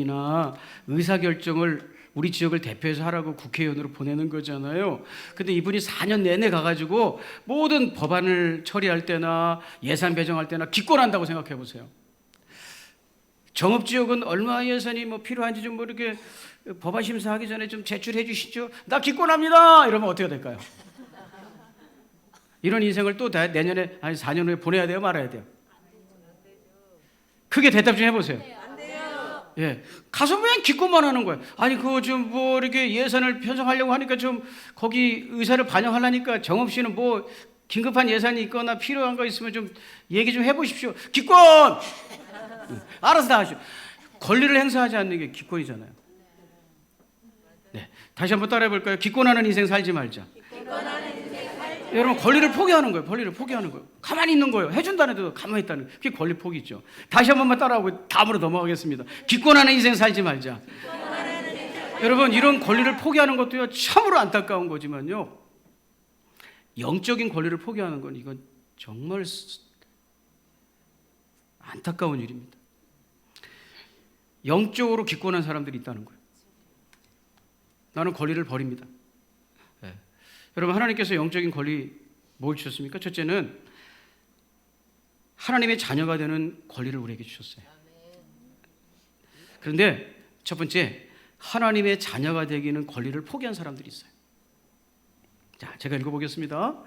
이나 의사결정을 우리 지역을 대표해서 하라고 국회의원으로 보내는 거잖아요. 근데 이분이 4년 내내 가가지고 모든 법안을 처리할 때나 예산 배정할 때나 기권한다고 생각해 보세요. 정읍지역은 얼마 예산이 필요한지 좀 이렇게 법안 심사하기 전에 좀 제출해 주시죠. 나 기권합니다. 이러면 어떻게 될까요? 이런 인생을 또 내년에 아니 4년 후에 보내야 돼요, 말아야 돼요? 크게 대답 좀 해보세요. 예, 가서 왜 기권만 하는 거예요? 아니 그거 좀 이렇게 예산을 편성하려고 하니까 좀 거기 의사를 반영하려니까 정읍시는 긴급한 예산이 있거나 필요한 거 있으면 좀 얘기 좀 해보십시오. 기권! 알아서 다 하시오. 권리를 행사하지 않는 게 기권이잖아요. 네, 다시 한번 따라해 볼까요? 기권하는 인생 살지 말자. 여러분, 권리를 포기하는 거예요. 권리를 포기하는 거예요. 가만히 있는 거예요. 해준다는 데도 가만히 있다는 거예요. 그게 권리 포기죠. 다시 한 번만 따라하고 다음으로 넘어가겠습니다. 기권하는 인생 살지 말자. 여러분, 이런 권리를 포기하는 것도요, 참으로 안타까운 거지만요, 영적인 권리를 포기하는 건 이건 정말 안타까운 일입니다. 영적으로 기권한 사람들이 있다는 거예요. 나는 권리를 버립니다. 네. 여러분, 하나님께서 영적인 권리 뭘 주셨습니까? 첫째는 하나님의 자녀가 되는 권리를 우리에게 주셨어요. 그런데 첫 번째, 하나님의 자녀가 되기는 권리를 포기한 사람들이 있어요. 자, 제가 읽어보겠습니다.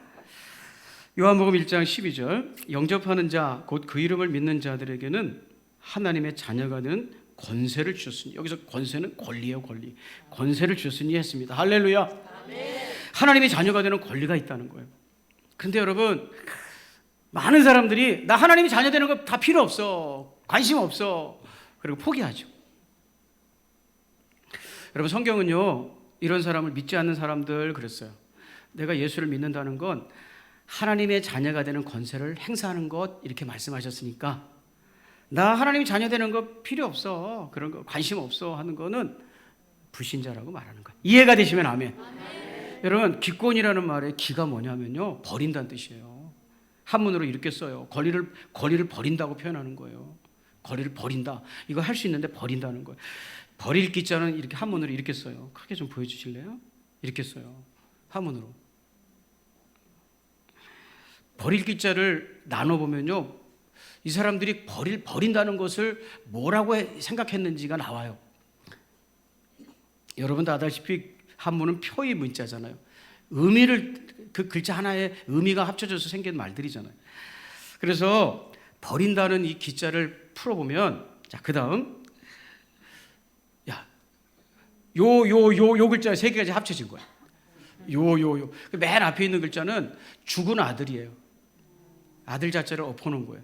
요한복음 1장 12절, 영접하는 자, 곧 그 이름을 믿는 자들에게는 하나님의 자녀가 되는 권세를 주셨으니, 여기서 권세는 권리예요, 권리. 권세를 주셨으니 했습니다. 할렐루야. 하나님의 자녀가 되는 권리가 있다는 거예요. 근데 여러분, 많은 사람들이 나 하나님의 자녀 되는 거 다 필요 없어, 관심 없어, 그리고 포기하죠. 여러분, 성경은요, 이런 사람을 믿지 않는 사람들 그랬어요. 내가 예수를 믿는다는 건 하나님의 자녀가 되는 권세를 행사하는 것, 이렇게 말씀하셨으니까 나 하나님의 자녀 되는 거 필요 없어, 그런 거 관심 없어 하는 거는 불신자라고 말하는 거예요. 이해가 되시면 아멘. 여러분, 기권이라는 말의 기가 뭐냐면요, 버린다는 뜻이에요. 한문으로 이렇게 써요. 권리를 버린다고 표현하는 거예요. 권리를 버린다. 이거 할 수 있는데 버린다는 거예요. 버릴 기자는 이렇게 한문으로 이렇게 써요. 크게 좀 보여주실래요? 이렇게 써요. 한문으로. 버릴 기자를 나눠보면요, 이 사람들이 버린다는 것을 뭐라고 생각했는지가 나와요. 여러분 다 아다시피 한문은 표의 문자잖아요. 의미를, 그 글자 하나에 의미가 합쳐져서 생긴 말들이잖아요. 그래서 버린다는 이 기자를 풀어보면, 자, 그 다음, 요 글자 세 개까지 합쳐진 거야. 요. 맨 앞에 있는 글자는 죽은 아들이에요. 아들 자체를 엎어놓은 거예요.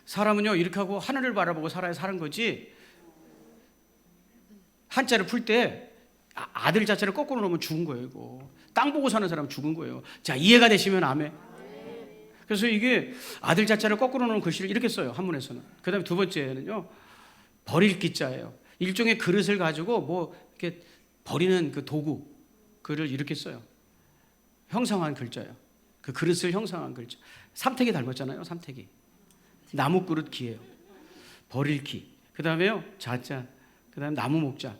사람은요, 이렇게 하고 하늘을 바라보고 살아야 사는 거지, 한자를 풀 때 아들 자체를 거꾸로 놓으면 죽은 거예요. 이거 땅 보고 사는 사람은 죽은 거예요. 자, 이해가 되시면 아멘. 그래서 이게 아들 자체를 거꾸로 놓은 글씨를 이렇게 써요, 한문에서는. 그 다음에 두 번째는요, 버릴 기자예요. 일종의 그릇을 가지고 이렇게 버리는 그 도구, 그를 이렇게 써요. 형상한 글자예요. 그 그릇을 형상한 글자. 삼택이 닮았잖아요, 삼택이. 나무 그릇 기예요. 버릴 기. 그 다음에요, 자자. 그 다음에 나무 목자.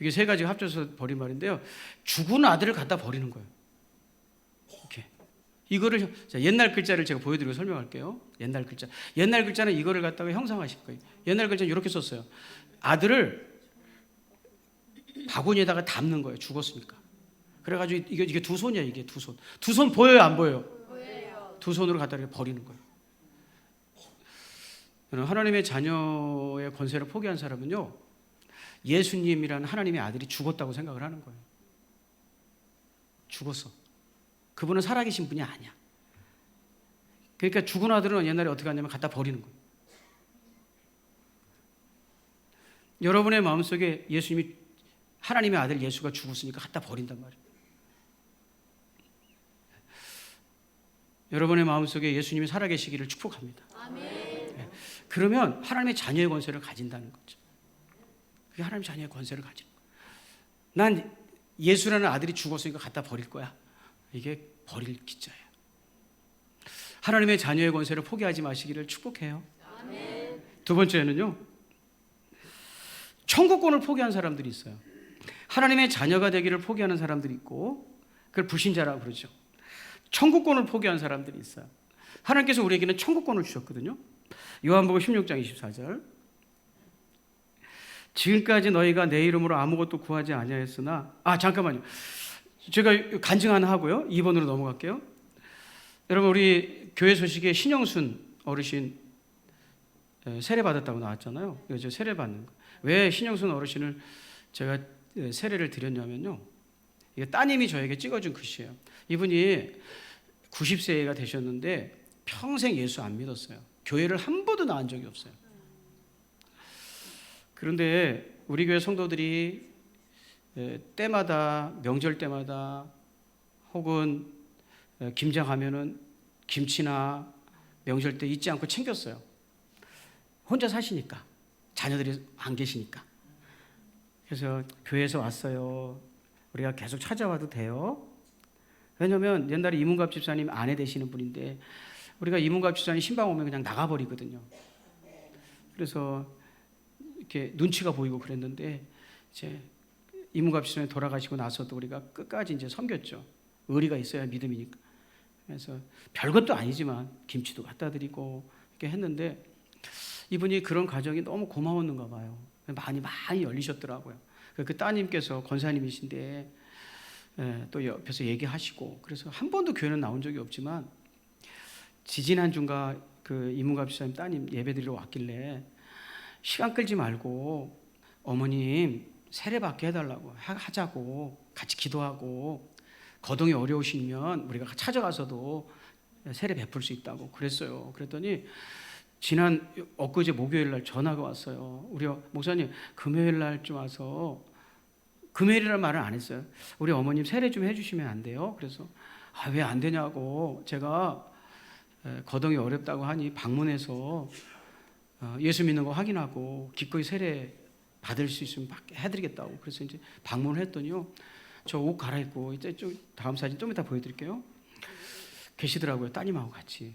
이게 세 가지가 합쳐서 버린 말인데요, 죽은 아들을 갖다 버리는 거예요. 이렇게. 이거를, 자, 옛날 글자를 제가 보여드리고 설명할게요. 옛날 글자는 이거를 갖다가 형상화실 거예요. 옛날 글자는 이렇게 썼어요. 아들을 바구니에다가 담는 거예요. 죽었으니까. 그래가지고 이게 두 손이야, 이게 두 손. 두 손 보여요, 안 보여요? 보여요. 두 손으로 갖다 이렇게 버리는 거예요. 하나님의 자녀의 권세를 포기한 사람은요, 예수님이라는 하나님의 아들이 죽었다고 생각을 하는 거예요. 죽었어. 그분은 살아계신 분이 아니야. 그러니까 죽은 아들은 옛날에 어떻게 하냐면 갖다 버리는 거예요. 여러분의 마음속에 예수님이, 하나님의 아들 예수가 죽었으니까 갖다 버린단 말이에요. 여러분의 마음속에 예수님이 살아계시기를 축복합니다. 아멘. 그러면 하나님의 자녀의 권세를 가진다는 거죠. 그게 하나님의 자녀의 권세를 가지는 거예요. 난 예수라는 아들이 죽었으니까 갖다 버릴 거야. 이게 버릴 기자예요. 하나님의 자녀의 권세를 포기하지 마시기를 축복해요. 아멘. 두 번째는요, 천국권을 포기한 사람들이 있어요. 하나님의 자녀가 되기를 포기하는 사람들이 있고, 그걸 불신자라고 그러죠. 천국권을 포기한 사람들이 있어요. 하나님께서 우리에게는 천국권을 주셨거든요. 요한복음 16장 24절. 지금까지 너희가 내 이름으로 아무것도 구하지 아니하였으나, 잠깐만요. 제가 간증 하나 하고요. 2번으로 넘어갈게요. 여러분, 우리 교회 소식에 신영순 어르신 세례 받았다고 나왔잖아요. 이거 세례 받는 거. 왜 신영순 어르신을 제가 세례를 드렸냐면요. 이게 따님이 저에게 찍어준 글씨예요. 이분이 90세가 되셨는데 평생 예수 안 믿었어요. 교회를 한 번도 나온 적이 없어요. 그런데 우리 교회 성도들이 때마다, 명절 때마다 혹은 김장하면은 김치나 명절 때 잊지 않고 챙겼어요. 혼자 사시니까, 자녀들이 안 계시니까. 그래서 교회에서 왔어요. 우리가 계속 찾아와도 돼요? 왜냐하면 옛날에 이문갑 집사님 아내 되시는 분인데, 우리가 이문갑 집사님 신방 오면 그냥 나가버리거든요. 그래서 이렇게 눈치가 보이고 그랬는데, 이제 이문갑 집사님 돌아가시고 나서도 우리가 끝까지 이제 섬겼죠. 의리가 있어야 믿음이니까. 그래서 별것도 아니지만 김치도 갖다 드리고 이렇게 했는데, 이분이 그런 가정이 너무 고마웠는가 봐요. 많이 열리셨더라고요. 그 따님께서 권사님이신데 또 옆에서 얘기하시고, 그래서 한 번도 교회는 나온 적이 없지만 지지난주인가 그 이문갑 집사님 따님 예배드리러 왔길래 시간 끌지 말고 어머님 세례 받게 해달라고 하자고, 같이 기도하고 거동이 어려우시면 우리가 찾아가서도 세례 베풀 수 있다고 그랬어요. 그랬더니 지난 엊그제 목요일 날 전화가 왔어요. 우리 목사님 금요일 날 좀 와서, 금요일이라는 말은 안 했어요. 우리 어머님 세례 좀 해주시면 안 돼요? 그래서 왜 안 되냐고, 제가 거동이 어렵다고 하니 방문해서 예수 믿는 거 확인하고 기꺼이 세례 받을 수 있으면 해드리겠다고. 그래서 이제 방문을 했더니요, 저 옷 갈아입고, 이제 좀 다음 사진 좀 이따 보여드릴게요. 계시더라고요. 따님하고 같이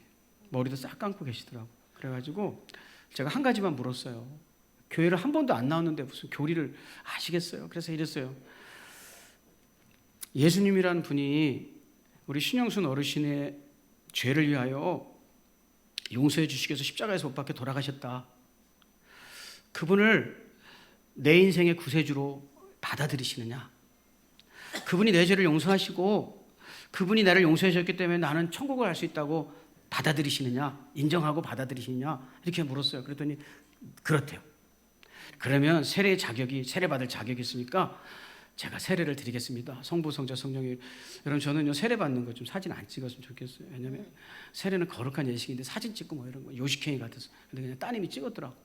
머리도 싹 감고 계시더라고요. 그래가지고 제가 한 가지만 물었어요. 교회를 한 번도 안 나왔는데 무슨 교리를 아시겠어요? 그래서 이랬어요. 예수님이라는 분이 우리 신영순 어르신의 죄를 위하여 용서해 주시기 위해서 십자가에서 못 박혀 돌아가셨다. 그분을 내 인생의 구세주로 받아들이시느냐? 그분이 내 죄를 용서하시고 그분이 나를 용서해 주셨기 때문에 나는 천국을 갈 수 있다고 받아들이시느냐, 인정하고 받아들이시느냐, 이렇게 물었어요. 그랬더니 그렇대요. 그러면 세례 받을 자격이 있으니까 제가 세례를 드리겠습니다. 성부, 성자, 성령이. 여러분, 저는요 세례 받는 거 좀 사진 안 찍었으면 좋겠어요. 왜냐면 세례는 거룩한 예식인데 사진 찍고 뭐 이런 거 요식행위 같아서. 근데 그냥 따님이 찍었더라고.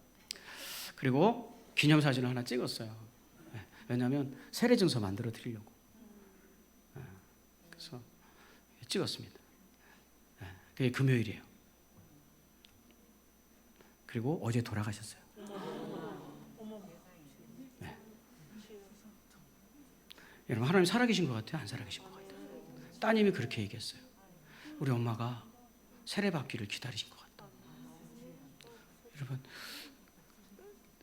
그리고 기념사진을 하나 찍었어요. 왜냐면 세례 증서 만들어 드리려고. 그래서 찍었습니다. 그게 금요일이에요. 그리고 어제 돌아가셨어요. 네. 여러분, 하나님 살아계신 것 같아요? 안 살아계신 것 같아요? 따님이 그렇게 얘기했어요. 우리 엄마가 세례받기를 기다리신 것 같다. 여러분,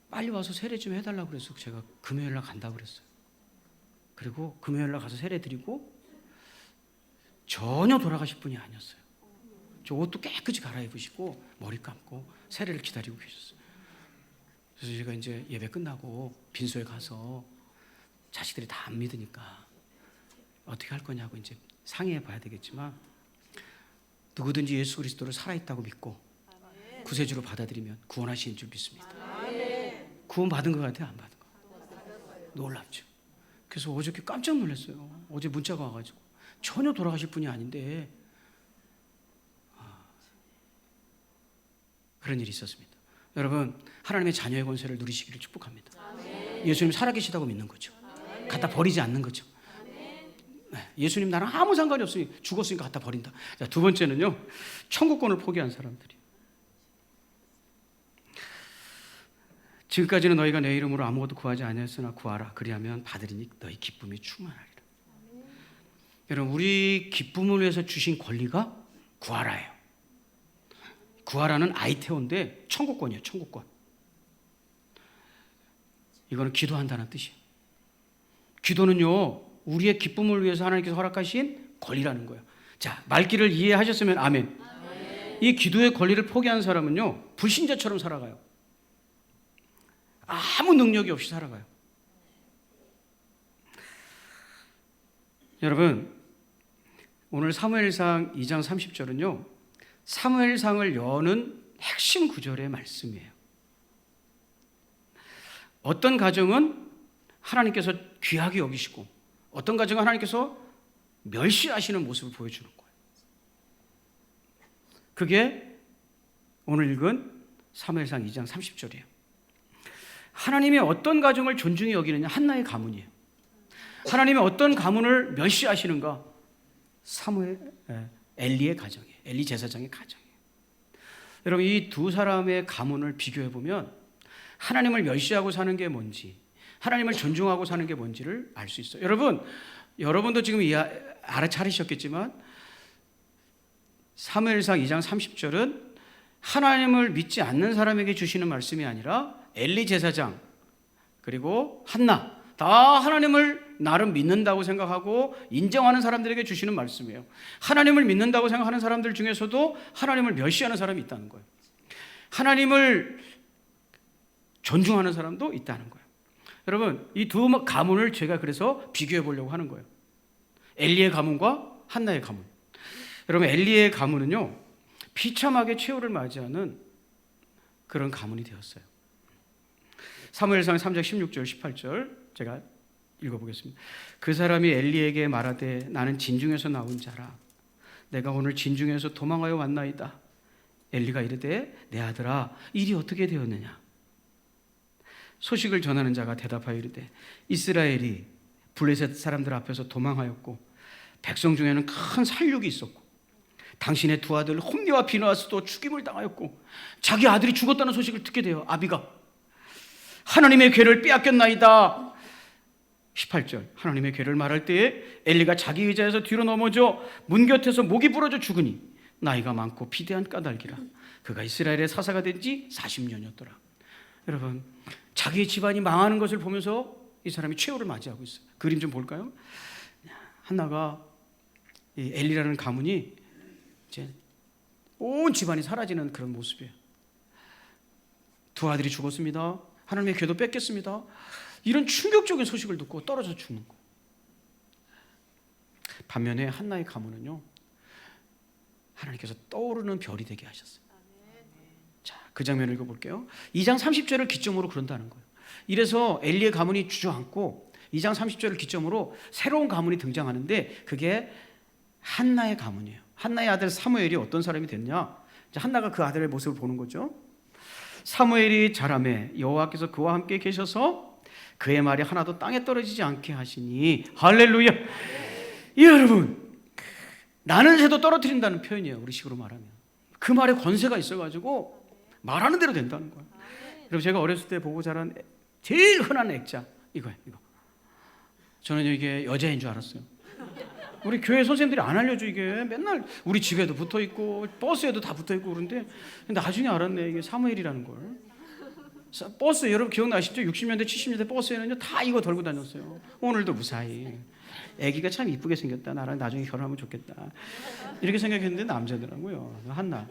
빨리 와서 세례 좀 해달라고 그래서 제가 금요일날 간다고 그랬어요. 그리고 금요일날 가서 세례 드리고 전혀 돌아가실 분이 아니었어요. 저 옷도 깨끗이 갈아입으시고 머리 감고 세례를 기다리고 계셨어요. 그래서 제가 이제 예배 끝나고 빈소에 가서 자식들이 다 안 믿으니까 어떻게 할 거냐고 이제 상의해 봐야 되겠지만, 누구든지 예수 그리스도를 살아있다고 믿고 구세주로 받아들이면 구원하시는 줄 믿습니다. 구원 받은 것 같아요? 안 받은 것 같아요? 놀랍죠. 그래서 어저께 깜짝 놀랐어요. 어제 문자가 와가지고 전혀 돌아가실 분이 아닌데 그런 일이 있었습니다. 여러분, 하나님의 자녀의 권세를 누리시기를 축복합니다. 예수님 살아계시다고 믿는 거죠. 갖다 버리지 않는 거죠. 네, 예수님 나랑 아무 상관이 없으니 죽었으니까 갖다 버린다. 자, 두 번째는요, 천국권을 포기한 사람들이. 지금까지는 너희가 내 이름으로 아무것도 구하지 아니하였으나 구하라. 그리하면 받으리니 너희 기쁨이 충만하리라. 여러분, 우리 기쁨을 위해서 주신 권리가 구하라예요. 구하라는 아이테오인데 천국권이에요. 천국권. 이거는 기도한다는 뜻이에요. 기도는요, 우리의 기쁨을 위해서 하나님께서 허락하신 권리라는 거예요. 자, 말귀를 이해하셨으면 아멘. 이 기도의 권리를 포기한 사람은요, 불신자처럼 살아가요. 아무 능력이 없이 살아가요. 여러분, 오늘 사무엘상 2장 30절은요, 사무엘상을 여는 핵심 구절의 말씀이에요. 어떤 가정은 하나님께서 귀하게 여기시고 어떤 가정은 하나님께서 멸시하시는 모습을 보여주는 거예요. 그게 오늘 읽은 사무엘상 2장 30절이에요. 하나님이 어떤 가정을 존중히 여기느냐, 한나의 가문이에요. 하나님이 어떤 가문을 멸시하시는가, 엘리의 가정이에요. 엘리 제사장의 가정이에요. 여러분, 이 두 사람의 가문을 비교해 보면 하나님을 멸시하고 사는 게 뭔지, 하나님을 존중하고 사는 게 뭔지를 알 수 있어요. 여러분도 지금 알아차리셨겠지만 사무엘상 2장 30절은 하나님을 믿지 않는 사람에게 주시는 말씀이 아니라 엘리 제사장 그리고 한나, 다 하나님을 나름 믿는다고 생각하고 인정하는 사람들에게 주시는 말씀이에요. 하나님을 믿는다고 생각하는 사람들 중에서도 하나님을 멸시하는 사람이 있다는 거예요. 하나님을 존중하는 사람도 있다는 거예요. 여러분, 이 두 가문을 제가 그래서 비교해 보려고 하는 거예요. 엘리의 가문과 한나의 가문. 여러분, 엘리의 가문은요, 비참하게 최후를 맞이하는 그런 가문이 되었어요. 사무엘상 3장 16절 18절 제가 읽어보겠습니다. 그 사람이 엘리에게 말하되 나는 진중에서 나온 자라. 내가 오늘 진중에서 도망하여 왔나이다. 엘리가 이르되 내 아들아, 일이 어떻게 되었느냐. 소식을 전하는 자가 대답하여 이르되 이스라엘이 블레셋 사람들 앞에서 도망하였고 백성 중에는 큰 살육이 있었고 당신의 두 아들 홈리와 비느하스도 죽임을 당하였고 자기 아들이 죽었다는 소식을 듣게 되어 아비가 하나님의 궤를 빼앗겼나이다. 18절, 하나님의 궤를 말할 때에 엘리가 자기 의자에서 뒤로 넘어져 문 곁에서 목이 부러져 죽으니 나이가 많고 비대한 까닭이라. 그가 이스라엘의 사사가 된 지 40년이었더라. 여러분, 자기의 집안이 망하는 것을 보면서 이 사람이 최후를 맞이하고 있어요. 그림 좀 볼까요? 한나가, 이 엘리라는 가문이 이제 온 집안이 사라지는 그런 모습이에요. 두 아들이 죽었습니다. 하나님의 궤도 뺏겼습니다. 이런 충격적인 소식을 듣고 떨어져 죽는 거. 반면에 한나의 가문은요, 하나님께서 떠오르는 별이 되게 하셨어요. 자, 그 장면을 읽어볼게요. 2장 30절을 기점으로 그런다는 거예요. 이래서 엘리의 가문이 주저앉고 2장 30절을 기점으로 새로운 가문이 등장하는데 그게 한나의 가문이에요. 한나의 아들 사무엘이 어떤 사람이 됐냐? 한나가 그 아들의 모습을 보는 거죠. 사무엘이 자라매 여호와께서 그와 함께 계셔서 그의 말이 하나도 땅에 떨어지지 않게 하시니 할렐루야. 여러분, 나는 새도 떨어뜨린다는 표현이에요. 우리식으로 말하면 그 말에 권세가 있어가지고 말하는 대로 된다는 거예요. 여러분, 제가 어렸을 때 보고 자란 제일 흔한 액자 이거예요. 이거. 저는 이게 여자인 줄 알았어요. 우리 교회 선생님들이 안 알려줘. 이게 맨날 우리 집에도 붙어있고 버스에도 다 붙어있고 그런데 나중에 알았네. 이게 사무엘이라는 걸. 버스 여러분 기억나시죠? 60년대 70년대 버스에는요 다 이거 들고 다녔어요. 오늘도 무사히. 애기가 참 이쁘게 생겼다. 나랑 나중에 결혼하면 좋겠다. 이렇게 생각했는데 남자더라고요. 한나.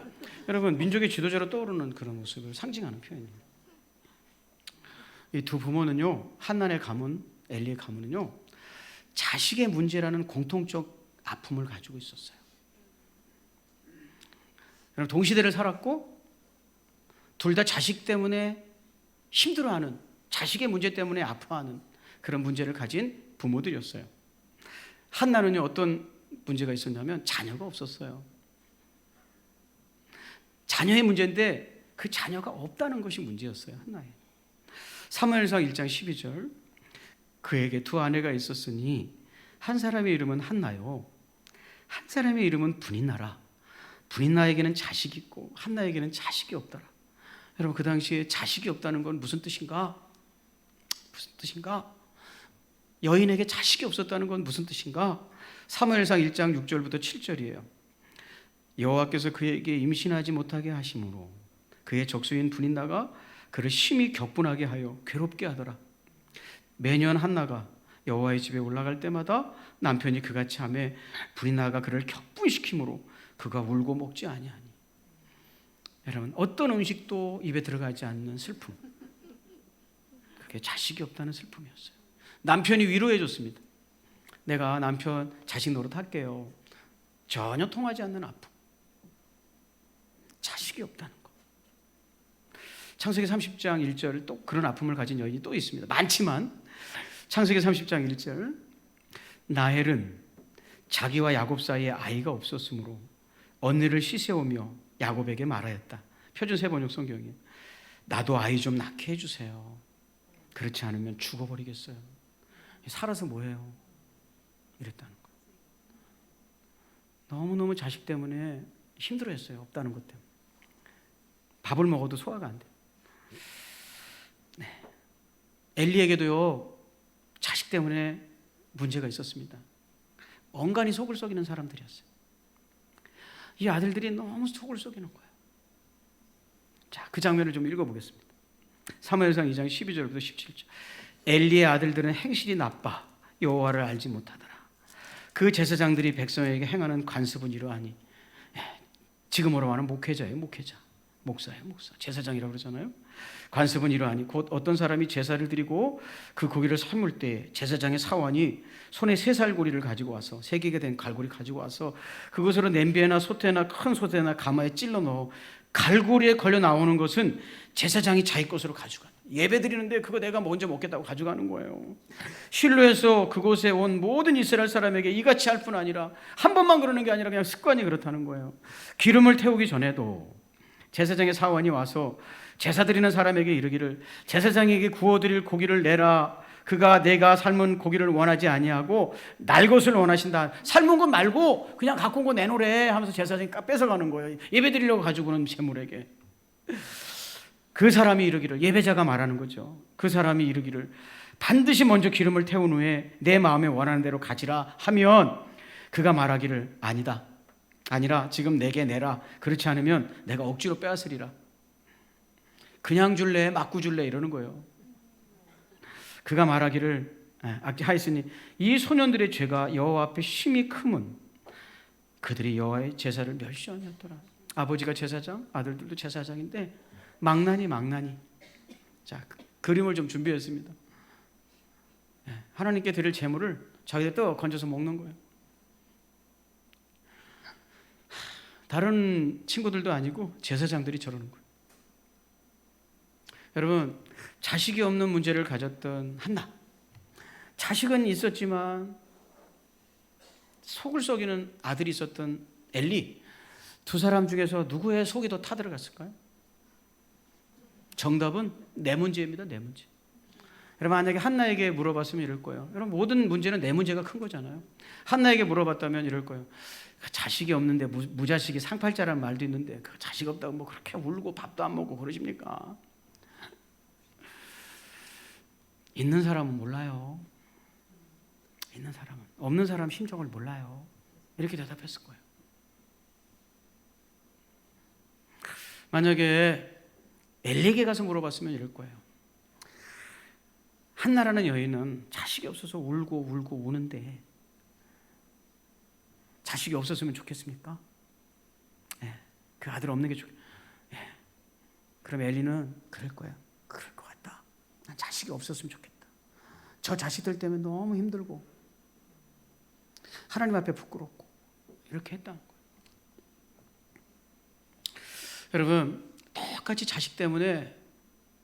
여러분, 민족의 지도자로 떠오르는 그런 모습을 상징하는 표현이에요. 이 두 부모는요, 한나의 가문, 엘리의 가문은요, 자식의 문제라는 공통적 아픔을 가지고 있었어요. 여러분, 동시대를 살았고 둘 다 자식 때문에 힘들어하는, 자식의 문제 때문에 아파하는 그런 문제를 가진 부모들이었어요. 한나는요, 어떤 문제가 있었냐면 자녀가 없었어요. 자녀의 문제인데 그 자녀가 없다는 것이 문제였어요. 한나의. 사무엘상 1장 12절, 그에게 두 아내가 있었으니 한 사람의 이름은 한나요, 한 사람의 이름은 브닌나라. 브닌나에게는 자식이 있고 한나에게는 자식이 없더라. 여러분, 그 당시에 자식이 없다는 건 무슨 뜻인가? 무슨 뜻인가? 여인에게 자식이 없었다는 건 무슨 뜻인가? 사무엘상 1장 6절부터 7절이에요. 여호와께서 그에게 임신하지 못하게 하심으로 그의 적수인 브닌나가 그를 심히 격분하게 하여 괴롭게 하더라. 매년 한나가 여호와의 집에 올라갈 때마다 남편이 그같이 하매 불이 나가 그를 격분시키므로 그가 울고 먹지 아니하니. 여러분, 어떤 음식도 입에 들어가지 않는 슬픔, 그게 자식이 없다는 슬픔이었어요. 남편이 위로해 줬습니다. 내가 남편 자식 노릇할게요. 전혀 통하지 않는 아픔, 자식이 없다는 거. 창세기 30장 1절, 또 그런 아픔을 가진 여인이 또 있습니다. 많지만 창세기 30장 1절, 라헬은 자기와 야곱 사이에 아이가 없었으므로 언니를 시세우며 야곱에게 말하였다. 표준 세번역 성경이에요. 나도 아이 좀 낳게 해주세요. 그렇지 않으면 죽어버리겠어요. 살아서 뭐해요? 이랬다는 거예요. 너무너무 자식 때문에 힘들어했어요. 없다는 것 때문에. 밥을 먹어도 소화가 안 돼요. 네. 엘리에게도요, 자식 때문에 문제가 있었습니다. 엉간히 속을 썩이는 사람들이었어요. 이 아들들이 너무 속을 썩이는 거예요. 자, 그 장면을 좀 읽어보겠습니다. 사무엘상 2장 12절부터 17절. 엘리의 아들들은 행실이 나빠 여호와를 알지 못하더라. 그 제사장들이 백성에게 행하는 관습은 이러하니, 지금으로 말하는 목회자예요. 목회자, 목사예요. 목사, 제사장이라고 그러잖아요. 관습은 이러하니 곧 어떤 사람이 제사를 드리고 그 고기를 삶을 때 제사장의 사원이 손에 세 살고리를 가지고 와서, 세 개가 된 갈고리 가지고 와서 그것으로 냄비에나 솥에나 큰 솥에나 가마에 찔러 넣어 갈고리에 걸려 나오는 것은 제사장이 자기 것으로 가져가. 예배 드리는데 그거 내가 먼저 먹겠다고 가져가는 거예요. 실로에서 그곳에 온 모든 이스라엘 사람에게 이같이 할 뿐 아니라, 한 번만 그러는 게 아니라 그냥 습관이 그렇다는 거예요. 기름을 태우기 전에도 제사장의 사원이 와서 제사 드리는 사람에게 이르기를, 제사장에게 구워드릴 고기를 내라. 그가 내가 삶은 고기를 원하지 아니하고 날 것을 원하신다. 삶은 것 말고 그냥 갖고 온 거 내놓으래 하면서 제사장이 뺏어가는 거예요. 예배 드리려고 가지고 오는 재물에게. 그 사람이 이르기를, 예배자가 말하는 거죠. 그 사람이 이르기를, 반드시 먼저 기름을 태운 후에 내 마음에 원하는 대로 가지라 하면, 그가 말하기를, 아니다, 아니라 지금 내게 내라. 그렇지 않으면 내가 억지로 빼앗으리라. 그냥 줄래 맞고 줄래 이러는 거예요. 그가 말하기를, 하였으니 이 소년들의 죄가 여호와 앞에 심히 크면 그들이 여호와의 제사를 멸시하였더라. 아버지가 제사장, 아들들도 제사장인데 망나니. 자, 그림을 좀 준비했습니다. 하나님께 드릴 제물을 자기들 또 건져서 먹는 거예요. 다른 친구들도 아니고 제사장들이 저러는 거예요. 여러분, 자식이 없는 문제를 가졌던 한나, 자식은 있었지만 속을 썩이는 아들이 있었던 엘리, 두 사람 중에서 누구의 속이 더 타들어갔을까요? 정답은 내 문제입니다. 내 문제. 여러분, 만약에 한나에게 물어봤으면 이럴 거예요. 여러분, 모든 문제는 내 문제가 큰 거잖아요. 한나에게 물어봤다면 이럴 거예요. 자식이 없는데, 무자식이 상팔자라는 말도 있는데 그 자식 없다고 뭐 그렇게 울고 밥도 안 먹고 그러십니까? 있는 사람은 몰라요. 있는 사람은. 없는 사람 심정을 몰라요. 이렇게 대답했을 거예요. 만약에 엘리에게 가서 물어봤으면 이럴 거예요. 한나라는 여인은 자식이 없어서 울고 우는데 자식이 없었으면 좋겠습니까? 그 아들 없는 게 그럼 엘리는 그럴 거야. 그럴 것 같다. 난 자식이 없었으면 좋겠다. 저 자식들 때문에 너무 힘들고 하나님 앞에 부끄럽고 이렇게 했다는 거예요. 여러분, 똑같이 자식 때문에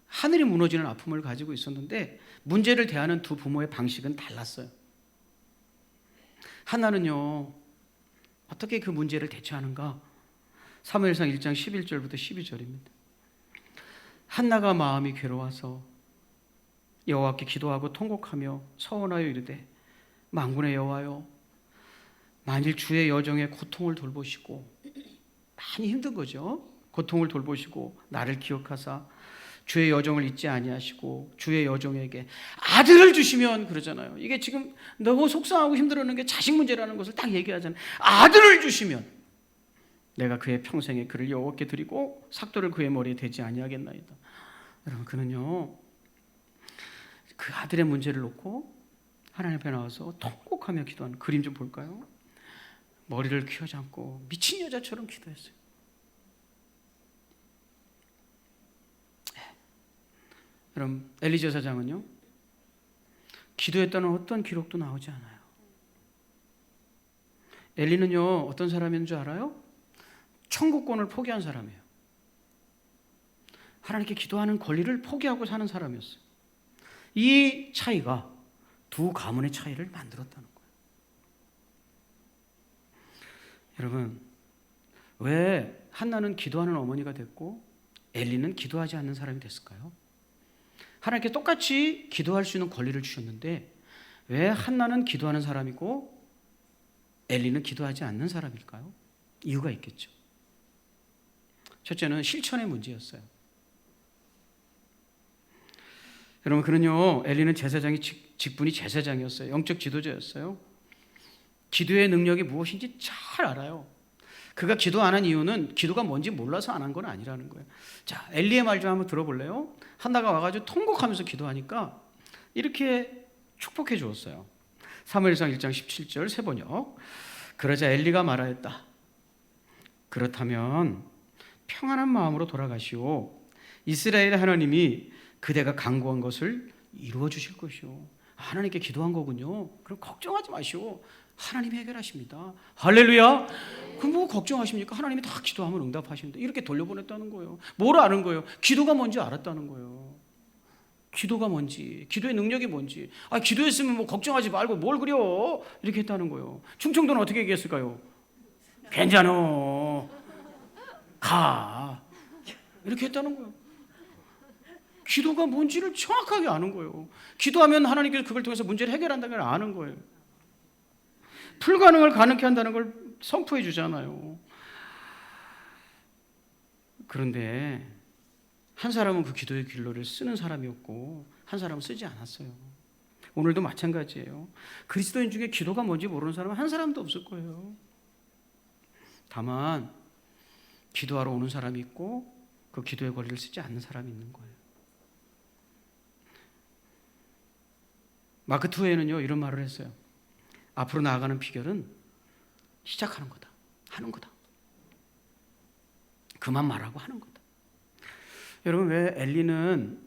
하늘이 무너지는 아픔을 가지고 있었는데 문제를 대하는 두 부모의 방식은 달랐어요. 하나는요, 어떻게 그 문제를 대처하는가? 사무엘상 1장 11절부터 12절입니다. 한나가 마음이 괴로워서 여호와께 기도하고 통곡하며 서원하여 이르되, 만군의 여호와여, 만일 주의 여종의 고통을 돌보시고, 많이 힘든 거죠. 고통을 돌보시고 나를 기억하사 주의 여종을 잊지 아니하시고 주의 여종에게 아들을 주시면, 그러잖아요. 이게 지금 너무 속상하고 힘들어하는 게 자식 문제라는 것을 딱 얘기하잖아요. 아들을 주시면 내가 그의 평생에 그를 여호와께 드리고 삭도를 그의 머리에 대지 아니하겠나이다. 여러분, 그는요, 그 아들의 문제를 놓고 하나님 앞에 나와서 통곡하며 기도하는 그림 좀 볼까요? 머리를 휘어잡고 미친 여자처럼 기도했어요. 그럼 엘리 제사장은요, 기도했다는 어떤 기록도 나오지 않아요. 엘리는요, 어떤 사람인 줄 알아요? 천국권을 포기한 사람이에요. 하나님께 기도하는 권리를 포기하고 사는 사람이었어요. 이 차이가 두 가문의 차이를 만들었다는 거예요. 여러분, 왜 한나는 기도하는 어머니가 됐고 엘리는 기도하지 않는 사람이 됐을까요? 하나님께 똑같이 기도할 수 있는 권리를 주셨는데 왜 한나는 기도하는 사람이고 엘리는 기도하지 않는 사람일까요? 이유가 있겠죠. 첫째는 실천의 문제였어요. 여러분, 그는요, 엘리는 제사장이 직분이 제사장이었어요. 영적 지도자였어요. 기도의 능력이 무엇인지 잘 알아요. 그가 기도 안 한 이유는 기도가 뭔지 몰라서 안 한 건 아니라는 거예요. 자, 엘리의 말 좀 한번 들어볼래요? 한나가 와가지고 통곡하면서 기도하니까 이렇게 축복해 주었어요. 사무엘상 1장 17절 세 번역. 그러자 엘리가 말하였다. 그렇다면 평안한 마음으로 돌아가시오. 이스라엘의 하나님이 그대가 간구한 것을 이루어 주실 것이오. 하나님께 기도한 거군요. 그럼 걱정하지 마시오. 하나님이 해결하십니다. 할렐루야. 그럼 뭐 걱정하십니까? 하나님이 다 기도하면 응답하십니다. 이렇게 돌려보냈다는 거예요. 뭘 아는 거예요? 기도가 뭔지 알았다는 거예요. 기도가 뭔지, 기도의 능력이 뭔지. 기도했으면 뭐 걱정하지 말고 뭘 그려? 이렇게 했다는 거예요. 충청도는 어떻게 얘기했을까요? 괜찮어. 가. 이렇게 했다는 거예요. 기도가 뭔지를 정확하게 아는 거예요. 기도하면 하나님께서 그걸 통해서 문제를 해결한다는 걸 아는 거예요. 불가능을 가능케 한다는 걸 선포해 주잖아요. 그런데 한 사람은 그 기도의 길로를 쓰는 사람이었고 한 사람은 쓰지 않았어요. 오늘도 마찬가지예요. 그리스도인 중에 기도가 뭔지 모르는 사람은 한 사람도 없을 거예요. 다만 기도하러 오는 사람이 있고 그 기도의 권리를 쓰지 않는 사람이 있는 거예요. 마크 투웨이는요, 이런 말을 했어요. 앞으로 나아가는 비결은 시작하는 거다. 하는 거다. 그만 말하고 하는 거다. 여러분, 왜 엘리는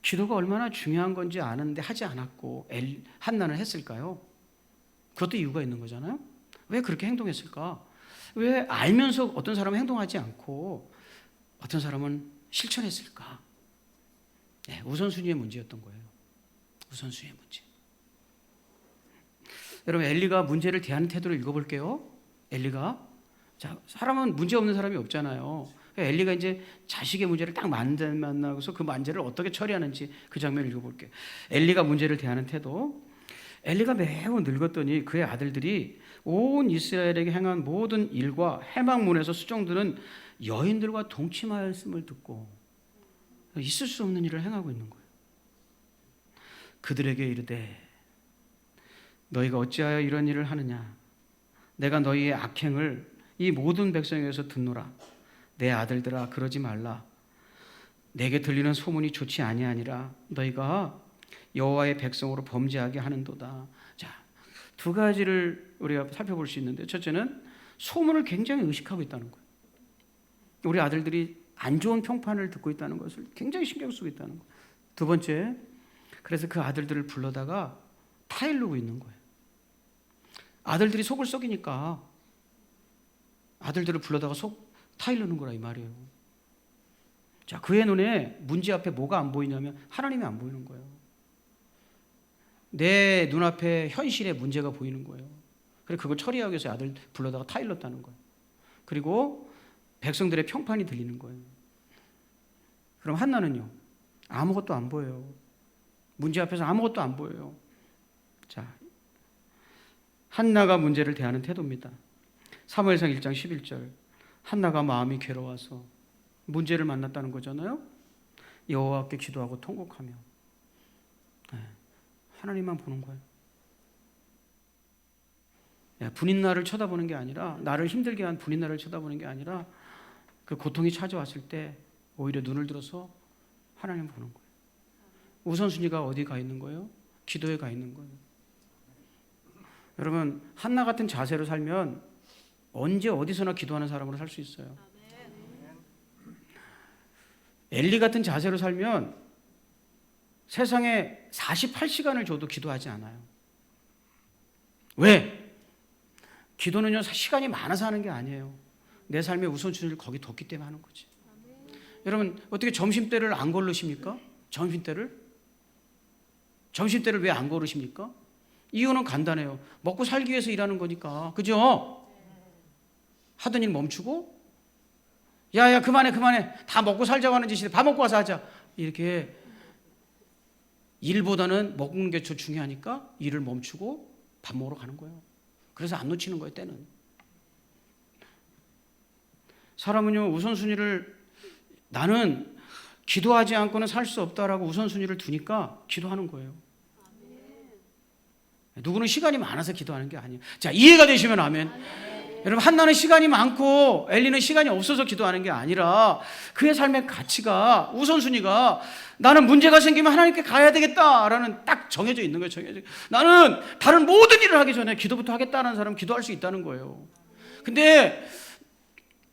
기도가 얼마나 중요한 건지 아는데 하지 않았고 한나는 했을까요? 그것도 이유가 있는 거잖아요. 왜 그렇게 행동했을까? 왜 알면서 어떤 사람은 행동하지 않고 어떤 사람은 실천했을까? 네, 우선순위의 문제였던 거예요. 우선순위의 문제. 여러분, 엘리가 문제를 대하는 태도를 읽어볼게요. 엘리가, 자, 사람은 문제 없는 사람이 없잖아요. 엘리가 이제 자식의 문제를 딱 만나고서 그 문제를 어떻게 처리하는지 그 장면을 읽어볼게요. 엘리가 문제를 대하는 태도. 엘리가 매우 늙었더니 그의 아들들이 온 이스라엘에게 행한 모든 일과 해방문에서 수종드는 여인들과 동침하였음을 듣고 있을 수 없는 일을 행하고 있는 거예요. 그들에게 이르되 너희가 어찌하여 이런 일을 하느냐? 내가 너희의 악행을 이 모든 백성에게서 듣노라. 내 아들들아, 그러지 말라. 내게 들리는 소문이 좋지 아니하니라. 너희가 여호와의 백성으로 범죄하게 하는도다. 자, 두 가지를 우리가 살펴볼 수 있는데, 첫째는 소문을 굉장히 의식하고 있다는 거예요. 우리 아들들이 안 좋은 평판을 듣고 있다는 것을 굉장히 신경 쓰고 있다는 거예요. 두 번째, 그래서 그 아들들을 불러다가 타일르고 있는 거예요. 아들들이 속을 썩이니까 아들들을 불러다가 타일르는 거라 이 말이에요. 자, 그의 눈에 문제 앞에 뭐가 안 보이냐면 하나님이 안 보이는 거예요. 내 눈앞에 현실의 문제가 보이는 거예요. 그래서 그걸 처리하기 위해서 아들 불러다가 타일렀다는 거예요. 그리고 백성들의 평판이 들리는 거예요. 그럼 한나는요, 아무것도 안 보여요. 문제 앞에서 아무것도 안 보여요. 자, 한나가 문제를 대하는 태도입니다. 사무엘상 1장 11절. 한나가 마음이 괴로워서 문제를 만났다는 거잖아요. 여호와께 기도하고 통곡하며. 네, 하나님만 보는 거예요. 분인 나를 쳐다보는 게 아니라, 나를 힘들게 한 분인 나를 쳐다보는 게 아니라 그 고통이 찾아왔을 때 오히려 눈을 들어서 하나님 보는 거예요. 우선순위가 어디 가 있는 거예요? 기도에 가 있는 거예요. 여러분, 한나 같은 자세로 살면 언제 어디서나 기도하는 사람으로 살 수 있어요. 엘리 같은 자세로 살면 세상에 48시간을 줘도 기도하지 않아요. 왜? 기도는요, 시간이 많아서 하는 게 아니에요. 내 삶의 우선순위를 거기 뒀기 때문에 하는 거지. 여러분, 어떻게 점심때를 안 걸르십니까? 점심때를 왜 안 걸으십니까? 이유는 간단해요. 먹고 살기 위해서 일하는 거니까. 그죠? 하던 일 멈추고, 야야 그만해 다 먹고 살자고 하는 짓인데 밥 먹고 와서 하자. 이렇게 일보다는 먹는 게 더 중요하니까 일을 멈추고 밥 먹으러 가는 거예요. 그래서 안 놓치는 거예요, 때는. 사람은요, 우선순위를, 나는 기도하지 않고는 살 수 없다라고 우선순위를 두니까 기도하는 거예요. 누구는 시간이 많아서 기도하는 게 아니에요. 자, 이해가 되시면 아멘. 여러분, 한나는 시간이 많고 엘리는 시간이 없어서 기도하는 게 아니라 그의 삶의 가치가, 우선순위가, 나는 문제가 생기면 하나님께 가야 되겠다라는 딱 정해져 있는 거예요. 나는 다른 모든 일을 하기 전에 기도부터 하겠다는 사람은 기도할 수 있다는 거예요. 근데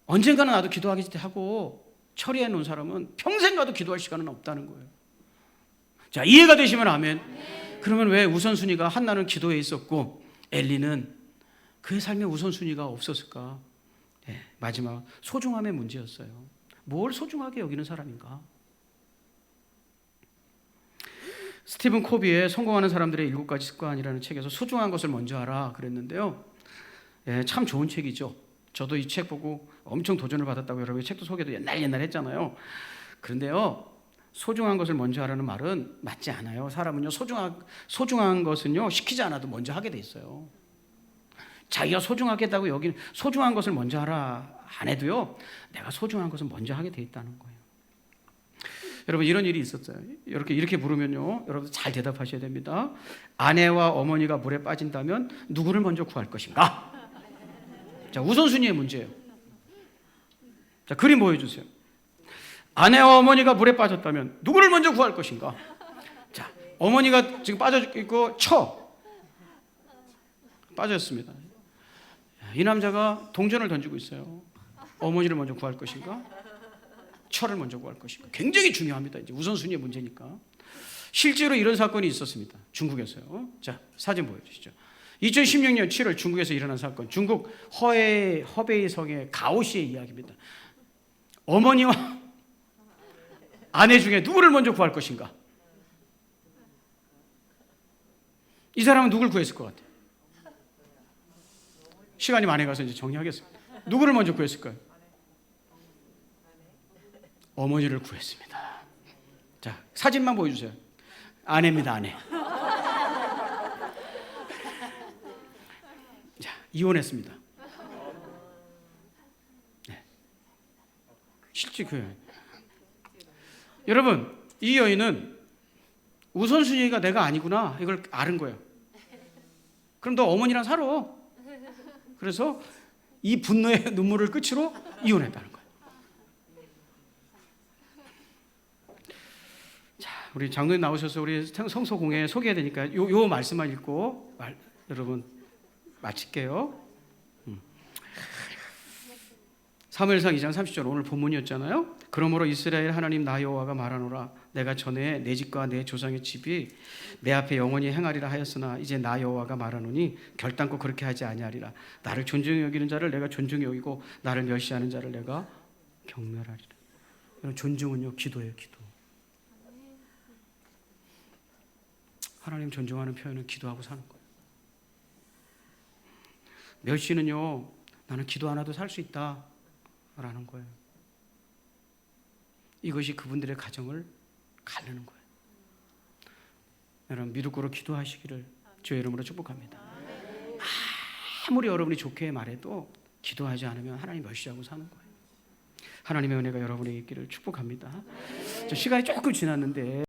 언젠가는 나도 기도하기 하고 처리해 놓은 사람은 평생 가도 기도할 시간은 없다는 거예요. 자, 이해가 되시면 아멘. 그러면 왜 우선순위가, 한나는 기도에 있었고 엘리는 그의 삶의 우선순위가 없었을까? 네, 마지막 소중함의 문제였어요. 뭘 소중하게 여기는 사람인가? 스티븐 코비의 성공하는 사람들의 7가지 습관이라는 책에서 소중한 것을 먼저 하라 그랬는데요. 네, 참 좋은 책이죠. 저도 이 책 보고 엄청 도전을 받았다고 여러분 책도 소개도 옛날 했잖아요. 그런데요, 소중한 것을 먼저 하라는 말은 맞지 않아요. 사람은요, 소중한 것은요, 시키지 않아도 먼저 하게 돼 있어요. 자기가 소중하겠다고 여기는 소중한 것을 먼저 하라 안 해도요, 내가 소중한 것을 먼저 하게 돼 있다는 거예요. 여러분, 이런 일이 있었어요. 이렇게 물으면요, 여러분 잘 대답하셔야 됩니다. 아내와 어머니가 물에 빠진다면 누구를 먼저 구할 것인가? 자, 우선순위의 문제예요. 자, 그림 보여주세요. 아내와 어머니가 물에 빠졌다면 누구를 먼저 구할 것인가? 자, 어머니가 지금 빠져 있고 빠졌습니다. 이 남자가 동전을 던지고 있어요. 어머니를 먼저 구할 것인가? 처를 먼저 구할 것인가? 굉장히 중요합니다. 이제 우선순위의 문제니까. 실제로 이런 사건이 있었습니다. 중국에서요. 자, 사진 보여주시죠. 2016년 7월 중국에서 일어난 사건. 중국 허베이 성의 가오시의 이야기입니다. 어머니와 아내 중에 누구를 먼저 구할 것인가? 이 사람은 누굴 구했을 것 같아요? 시간이 많이 가서 이제 정리하겠습니다. 누구를 먼저 구했을까요? 어머니를 구했습니다. 자, 사진만 보여주세요. 아내입니다, 아내. 자, 이혼했습니다. 네. 실제 여러분, 이 여인은 우선순위가 내가 아니구나 이걸 아는 거예요. 그럼 너 어머니랑 살아. 그래서 이 분노의 눈물을 끝으로 이혼했다는 거예요. 자, 우리 장로님 나오셔서 우리 성소공회 소개해야 되니까 요 말씀만 읽고 여러분 마칠게요. 사무엘상 2장 30절 오늘 본문이었잖아요. 그러므로 이스라엘 하나님 나 여호와가 말하노라, 내가 전에 내 집과 내 조상의 집이 내 앞에 영원히 행하리라 하였으나 이제 나 여호와가 말하노니 결단코 그렇게 하지 아니하리라. 나를 존중히 여기는 자를 내가 존중히 여기고 나를 멸시하는 자를 내가 경멸하리라. 여러분, 존중은요, 기도예요. 기도. 하나님 존중하는 표현은 기도하고 사는 거예요. 멸시는요, 나는 기도 안 해도 살 수 있다 라는 거예요. 이것이 그분들의 가정을 가르는 거예요. 여러분, 미루고로 기도하시기를 주의 이름으로 축복합니다. 아무리 여러분이 좋게 말해도 기도하지 않으면 하나님 멸시하고 사는 거예요. 하나님의 은혜가 여러분에게 있기를 축복합니다. 시간이 조금 지났는데